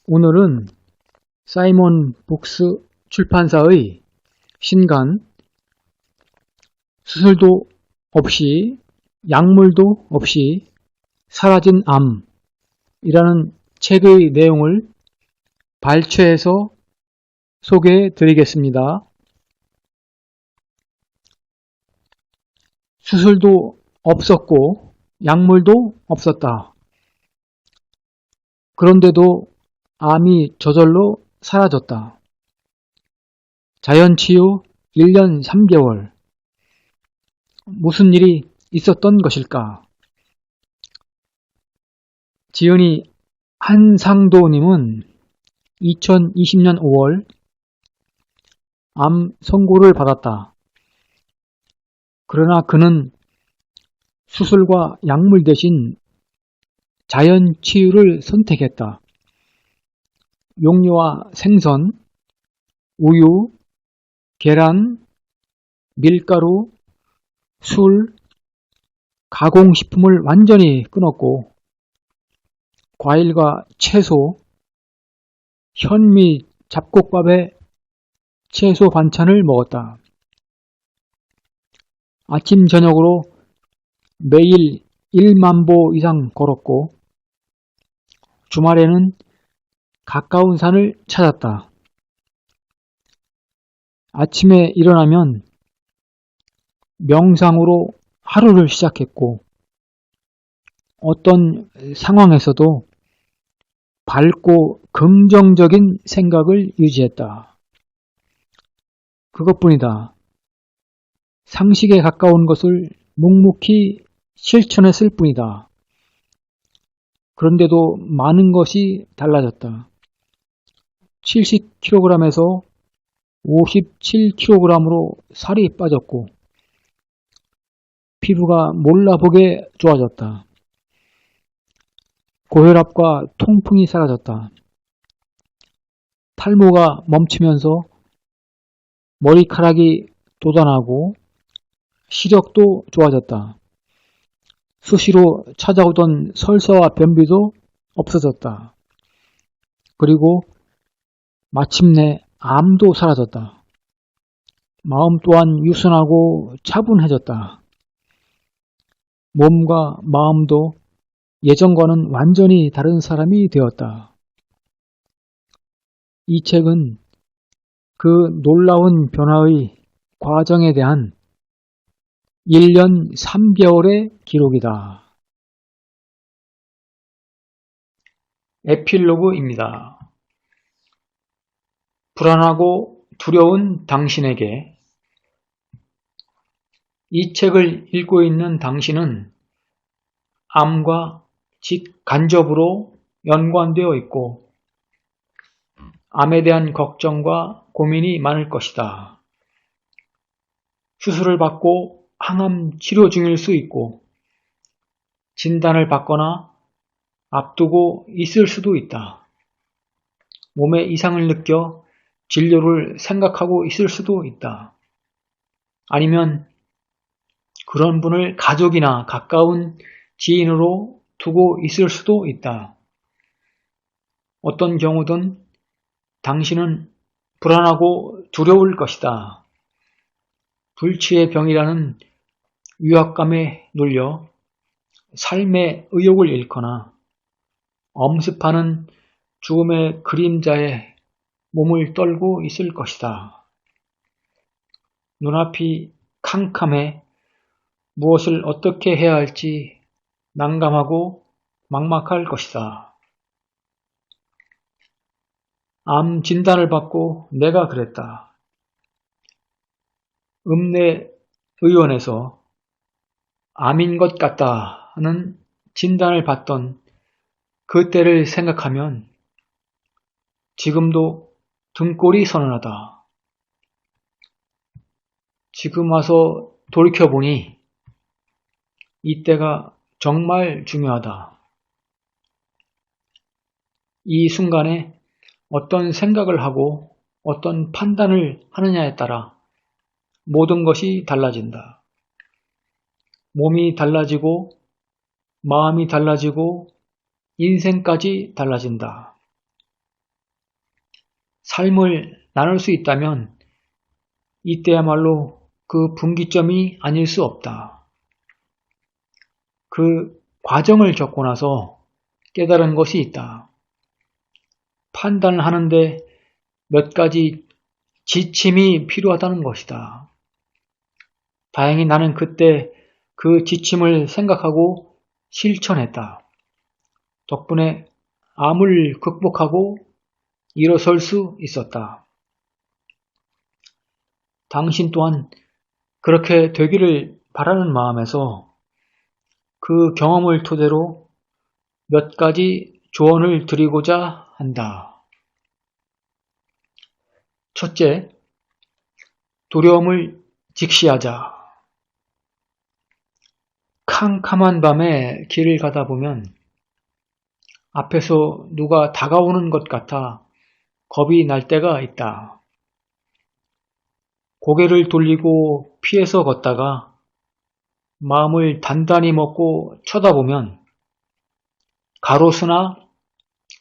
오늘은 사이먼 북스 출판사의 신간 수술도 없이 약물도 없이 사라진 암이라는 책의 내용을 발췌해서 소개해 드리겠습니다. 수술도 없었고 약물도 없었다. 그런데도 암이 저절로 사라졌다. 자연치유 1년 3개월. 무슨 일이 있었던 것일까? 지은이 한상도님은 2020년 5월 암 선고를 받았다. 그러나 그는 수술과 약물 대신 자연치유를 선택했다. 용류와 생선, 우유, 계란, 밀가루, 술, 가공식품을 완전히 끊었고 과일과 채소, 현미 잡곡밥에 채소 반찬을 먹었다. 아침 저녁으로 매일 1만 보 이상 걸었고 주말에는 가까운 산을 찾았다. 아침에 일어나면 명상으로 하루를 시작했고 어떤 상황에서도 밝고 긍정적인 생각을 유지했다. 그것뿐이다. 상식에 가까운 것을 묵묵히 실천했을 뿐이다. 그런데도 많은 것이 달라졌다. 70kg에서 57kg으로 살이 빠졌고 피부가 몰라보게 좋아졌다. 고혈압과 통풍이 사라졌다. 탈모가 멈추면서 머리카락이 돋아나고 시력도 좋아졌다. 수시로 찾아오던 설사와 변비도 없어졌다. 그리고 마침내 암도 사라졌다. 마음 또한 유순하고 차분해졌다. 몸과 마음도 예전과는 완전히 다른 사람이 되었다. 이 책은 그 놀라운 변화의 과정에 대한 1년 3개월의 기록이다. 에필로그입니다. 불안하고 두려운 당신에게 이 책을 읽고 있는 당신은 암과 직간접으로 연관되어 있고 암에 대한 걱정과 고민이 많을 것이다. 수술을 받고 항암 치료 중일 수 있고 진단을 받거나 앞두고 있을 수도 있다. 몸에 이상을 느껴 진료를 생각하고 있을 수도 있다. 아니면 그런 분을 가족이나 가까운 지인으로 두고 있을 수도 있다. 어떤 경우든 당신은 불안하고 두려울 것이다. 불치의 병이라는 위압감에 눌려 삶의 의욕을 잃거나 엄습하는 죽음의 그림자에 몸을 떨고 있을 것이다. 눈앞이 캄캄해 무엇을 어떻게 해야 할지 난감하고 막막할 것이다. 암 진단을 받고 내가 그랬다. 읍내의원에서 암인 것 같다는 진단을 받던 그때를 생각하면 지금도 등골이 서늘하다. 지금 와서 돌이켜보니 이때가 정말 중요하다. 이 순간에 어떤 생각을 하고 어떤 판단을 하느냐에 따라 모든 것이 달라진다. 몸이 달라지고 마음이 달라지고 인생까지 달라진다. 삶을 나눌 수 있다면 이때야말로 그 분기점이 아닐 수 없다. 그 과정을 겪고 나서 깨달은 것이 있다. 판단을 하는데 몇 가지 지침이 필요하다는 것이다. 다행히 나는 그때 그 지침을 생각하고 실천했다. 덕분에 암을 극복하고 일어설 수 있었다. 당신 또한 그렇게 되기를 바라는 마음에서 그 경험을 토대로 몇 가지 조언을 드리고자 한다. 첫째, 두려움을 직시하자. 캄캄한 밤에 길을 가다 보면 앞에서 누가 다가오는 것 같아 겁이 날 때가 있다. 고개를 돌리고 피해서 걷다가 마음을 단단히 먹고 쳐다보면 가로수나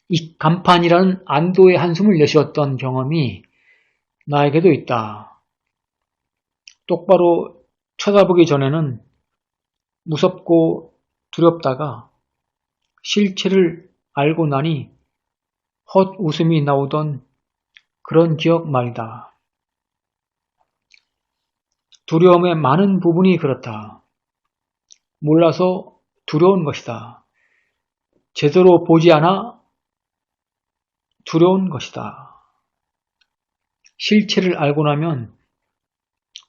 이 간판이라는 안도의 한숨을 내쉬었던 경험이 나에게도 있다. 똑바로 쳐다보기 전에는 무섭고 두렵다가 실체를 알고 나니 헛웃음이 나오던 그런 기억 말이다. 두려움의 많은 부분이 그렇다. 몰라서 두려운 것이다. 제대로 보지 않아 두려운 것이다. 실체를 알고 나면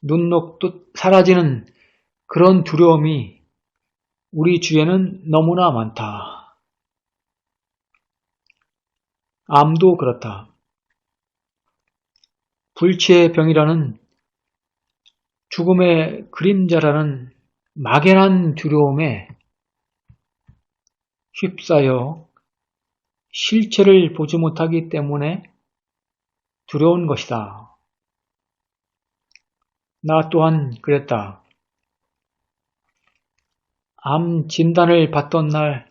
눈 녹듯 사라지는 그런 두려움이 우리 주위에는 너무나 많다. 암도 그렇다. 불치의 병이라는 죽음의 그림자라는 막연한 두려움에 휩싸여 실체를 보지 못하기 때문에 두려운 것이다. 나 또한 그랬다. 암 진단을 받던 날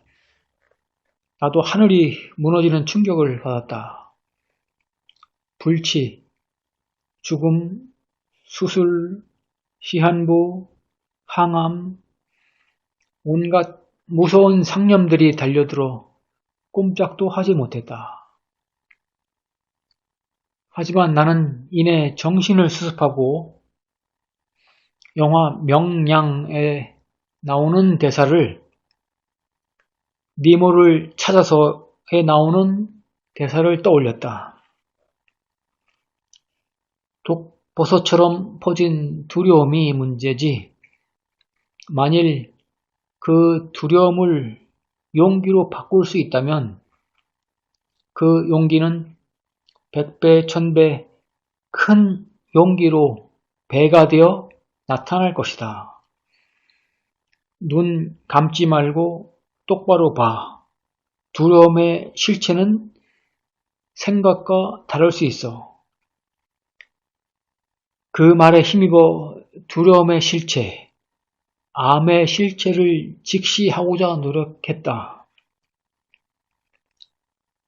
나도 하늘이 무너지는 충격을 받았다. 불치, 죽음, 수술, 시한부, 항암, 온갖 무서운 상념들이 달려들어 꼼짝도 하지 못했다. 하지만 나는 이내 정신을 수습하고 영화 명량에 나오는 대사를 니모를 찾아서에 나오는 대사를 떠올렸다. 독버섯처럼 퍼진 두려움이 문제지 만일 그 두려움을 용기로 바꿀 수 있다면 그 용기는 100배, 1000배 큰 용기로 배가 되어 나타날 것이다. 눈 감지 말고 똑바로 봐. 두려움의 실체는 생각과 다를 수 있어. 그 말에 힘입어 두려움의 실체, 암의 실체를 직시하고자 노력했다.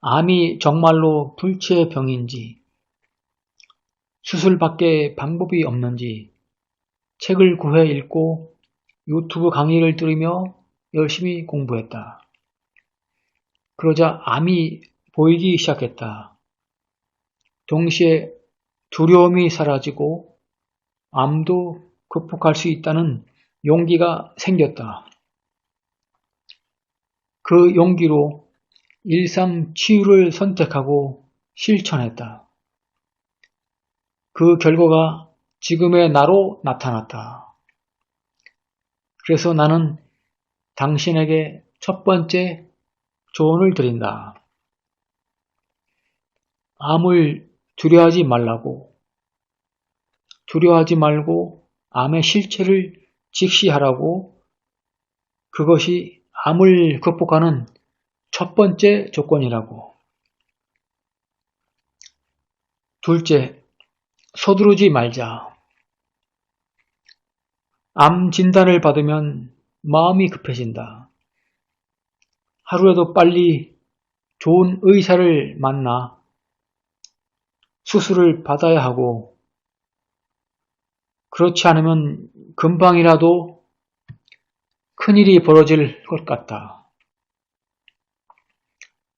암이 정말로 불치의 병인지, 수술밖에 방법이 없는지 책을 구해 읽고 유튜브 강의를 들으며 열심히 공부했다. 그러자 암이 보이기 시작했다. 동시에 두려움이 사라지고 암도 극복할 수 있다는 용기가 생겼다. 그 용기로 일상 치유를 선택하고 실천했다. 그 결과가 지금의 나로 나타났다. 그래서 나는 당신에게 첫 번째 조언을 드린다. 암을 두려워하지 말라고. 두려워하지 말고 암의 실체를 직시하라고. 그것이 암을 극복하는 첫 번째 조건이라고. 둘째, 서두르지 말자. 암 진단을 받으면 마음이 급해진다. 하루라도 빨리 좋은 의사를 만나 수술을 받아야 하고, 그렇지 않으면 금방이라도 큰일이 벌어질 것 같다.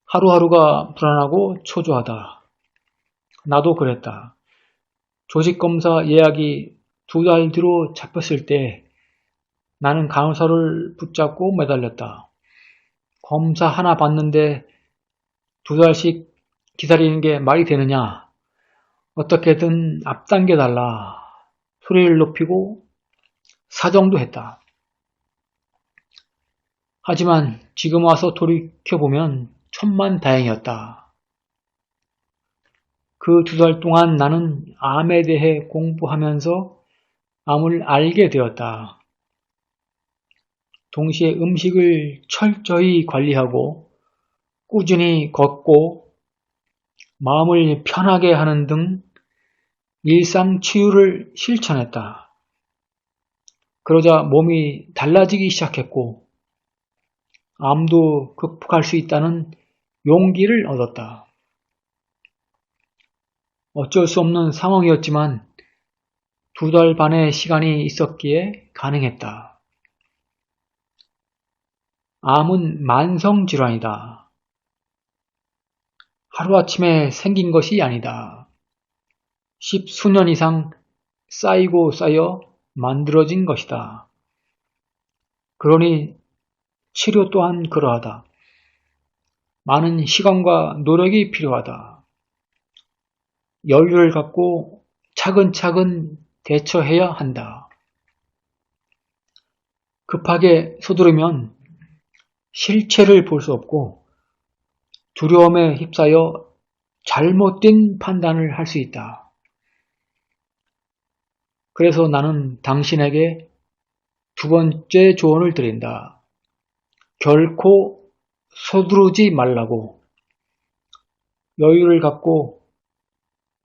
하루하루가 불안하고 초조하다. 나도 그랬다. 조직검사 예약이 2달 뒤로 잡혔을 때 나는 간호사를 붙잡고 매달렸다. 검사 하나 받는데 2달씩 기다리는 게 말이 되느냐? 어떻게든 앞당겨달라. 소리를 높이고 사정도 했다. 하지만 지금 와서 돌이켜보면 천만다행이었다. 그 2달 동안 나는 암에 대해 공부하면서 암을 알게 되었다. 동시에 음식을 철저히 관리하고 꾸준히 걷고 마음을 편하게 하는 등 일상 치유를 실천했다. 그러자 몸이 달라지기 시작했고 암도 극복할 수 있다는 용기를 얻었다. 어쩔 수 없는 상황이었지만 2달 반의 시간이 있었기에 가능했다. 암은 만성질환이다. 하루아침에 생긴 것이 아니다. 10수년 이상 쌓이고 쌓여 만들어진 것이다. 그러니 치료 또한 그러하다. 많은 시간과 노력이 필요하다. 여유를 갖고 차근차근 대처해야 한다. 급하게 서두르면 실체를 볼 수 없고 두려움에 휩싸여 잘못된 판단을 할 수 있다. 그래서 나는 당신에게 2번째 조언을 드린다. 결코 서두르지 말라고. 여유를 갖고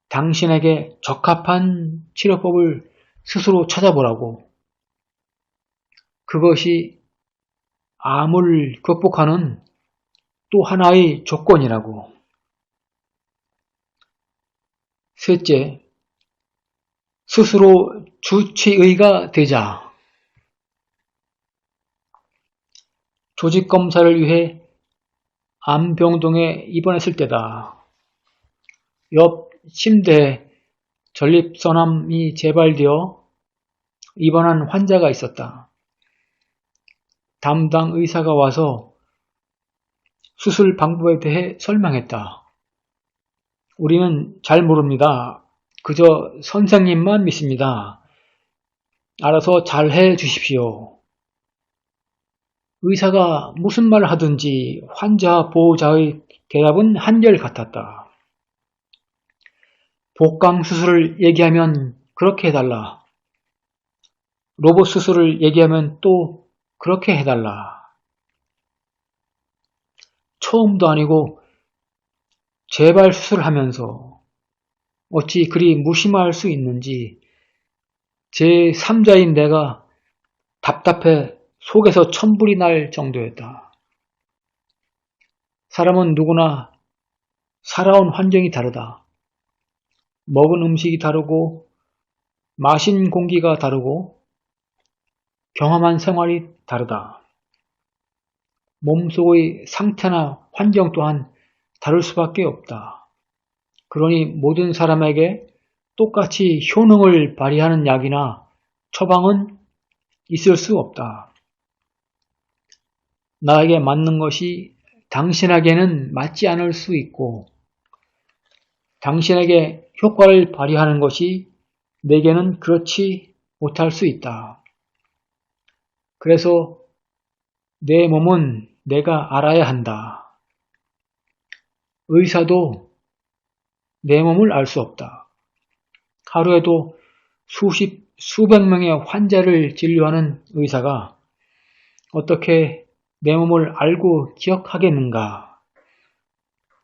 당신에게 적합한 치료법을 스스로 찾아보라고. 그것이 암을 극복하는 또 하나의 조건이라고. 셋째, 스스로 주치의가 되자. 조직검사를 위해 암병동에 입원했을 때다. 옆 침대에 전립선암이 재발되어 입원한 환자가 있었다. 담당 의사가 와서 수술 방법에 대해 설명했다. 우리는 잘 모릅니다. 그저 선생님만 믿습니다. 알아서 잘 해 주십시오. 의사가 무슨 말을 하든지 환자 보호자의 대답은 한결같았다. 복강 수술을 얘기하면 그렇게 해달라. 로봇 수술을 얘기하면 또 그렇게 해달라. 처음도 아니고 재발 수술하면서 어찌 그리 무심할 수 있는지 제3자인 내가 답답해 속에서 천불이 날 정도였다. 사람은 누구나 살아온 환경이 다르다. 먹은 음식이 다르고 마신 공기가 다르고 경험한 생활이 다르다. 몸속의 상태나 환경 또한 다를 수밖에 없다. 그러니 모든 사람에게 똑같이 효능을 발휘하는 약이나 처방은 있을 수 없다. 나에게 맞는 것이 당신에게는 맞지 않을 수 있고 당신에게 효과를 발휘하는 것이 내게는 그렇지 못할 수 있다. 그래서 내 몸은 내가 알아야 한다. 의사도 내 몸을 알 수 없다. 하루에도 수백 명의 환자를 진료하는 의사가 어떻게 내 몸을 알고 기억하겠는가?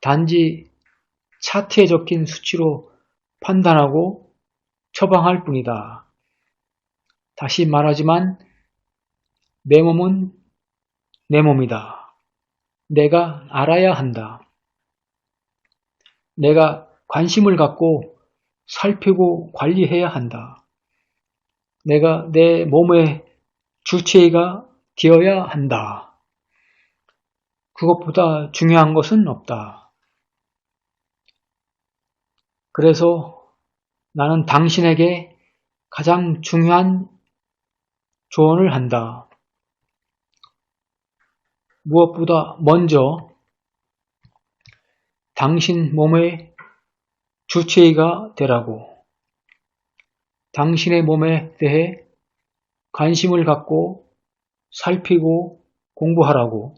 단지 차트에 적힌 수치로 판단하고 처방할 뿐이다. 다시 말하지만 내 몸은 내 몸이다. 내가 알아야 한다. 내가 관심을 갖고 살피고 관리해야 한다. 내가 내 몸의 주체가 되어야 한다. 그것보다 중요한 것은 없다. 그래서 나는 당신에게 가장 중요한 조언을 한다. 무엇보다 먼저 당신 몸의 주체가 되라고. 당신의 몸에 대해 관심을 갖고 살피고 공부하라고.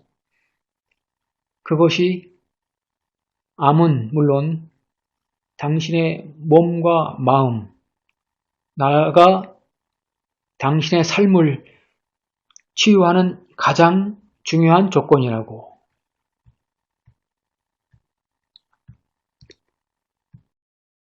그것이 암은 물론 당신의 몸과 마음, 나아가 당신의 삶을 치유하는 가장 중요한 조건이라고.